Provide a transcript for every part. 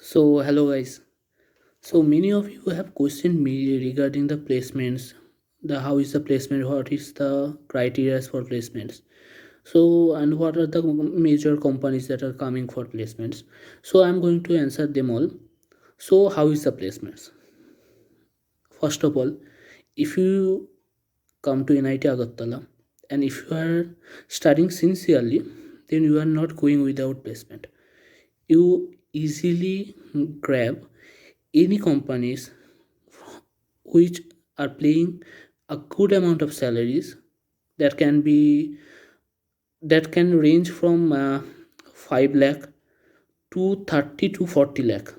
So, hello guys. So, many of you have questioned me regarding the placements. The how is the placement? What is the criteria for placements? So, and what are the major companies that are coming for placements? So, I'm going to answer them all. So, how is the placements? First of all, if you come to NIT Agartala and if you are studying sincerely, then you are not going without placement. You easily grab any companies which are paying a good amount of salaries that can be that can range from 5 lakh to 30 to 40 lakh.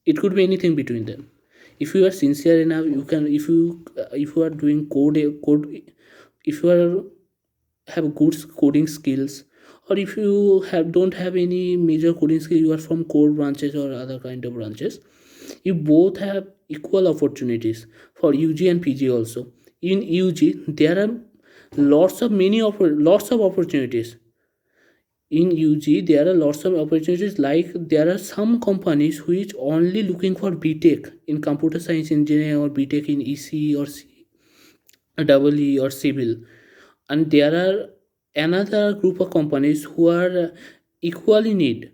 It could be anything between them. If you are sincere enough, you can. If you are doing code, if you are have good coding skills, or if you have don't have any major coding skill, you are from core branches or other kind of branches, you both have equal opportunities for UG and PG also. In UG there are lots of opportunities. In UG there are lots of opportunities, like there are some companies which only looking for BTech in computer science engineering or BTech in EC or double E or civil, and there are another group of companies who are equally need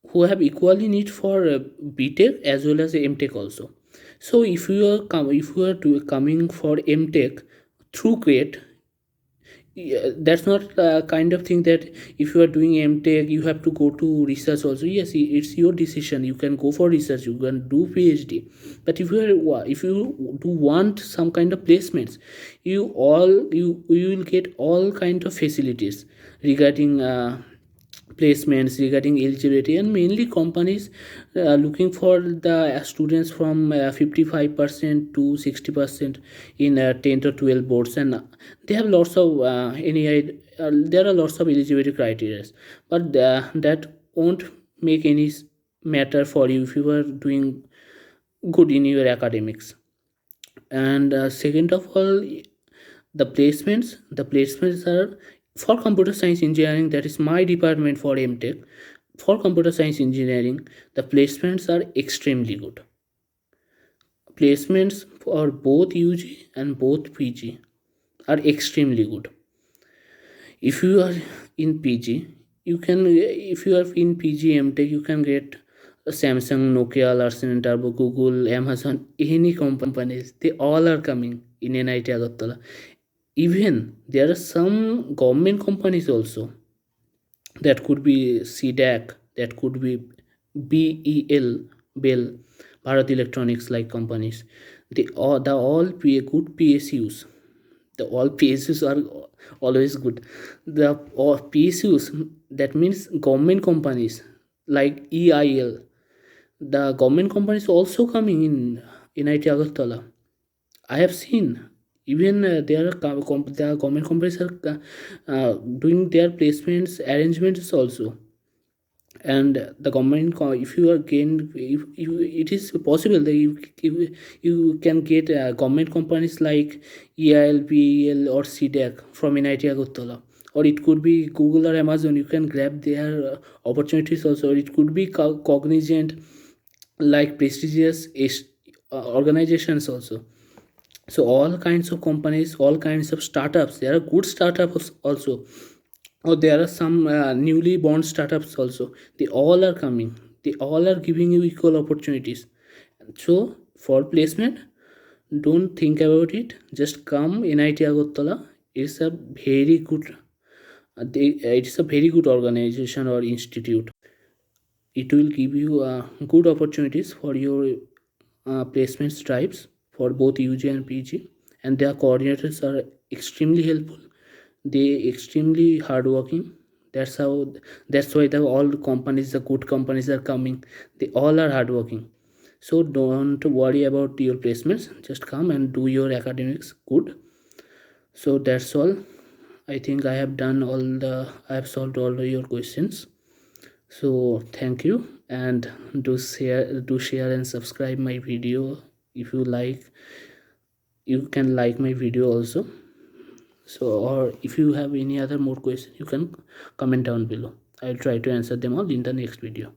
who have equally need for BTech as well as MTech also. So if you are coming for MTech through GRADE, yeah, that's not kind of thing that if you are doing MTech you have to go to research also. Yes, it's your decision, you can go for research, you can do PhD. But if you do want some kind of placements, you will get all kind of facilities regarding placements, regarding eligibility, and mainly companies looking for the students from 55% to 60% in 10 to 12 boards, and they have lots of there are lots of eligibility criteria, but that won't make any matter for you if you are doing good in your academics. And second of all, the placements are for computer science engineering, that is my department for MTech. For computer science engineering, the placements are extremely good. Placements for both UG and both PG are extremely good. If you are in PG, you can if you are in PG MTech, you can get Samsung, Nokia, Larsen and Turbo, Google, Amazon, any companies. They all are coming in NIT Agartala. Even there are some government companies also, that could be CDAC, that could be BEL, Bell, Bharat Electronics like companies. They all be good PSUs. The all PSUs are always good. The all PSUs, that means government companies like EIL. The government companies also coming in NIT Agartala. I have seen even the government companies are doing their placements arrangements also. And the government if you are gained, if it is possible that you can get government companies like EIL, BEL or CDAC from NIT Agartala, or it could be Google or Amazon. You can grab their opportunities also, or it could be cognizant, like prestigious organizations also. So all kinds of companies, all kinds of startups, there are good startups also, or there are some newly born startups also. They all are coming, they all are giving you equal opportunities. So for placement, don't think about it, just come NIT Agartala. It's a very good it's a very good organization or institute. It will give you good opportunities for your placement stripes for both UG and PG, and their coordinators are extremely helpful. They extremely hardworking. That's how. That's why all companies, the good companies are coming. They all are hardworking. So don't worry about your placements. Just come and do your academics good. So that's all. I think I have done all the. I have solved all of your questions. So thank you, and do share and subscribe my video. If you like, you can like my video also. So, or if you have any other more questions, you can comment down below. I'll try to answer them all in the next video.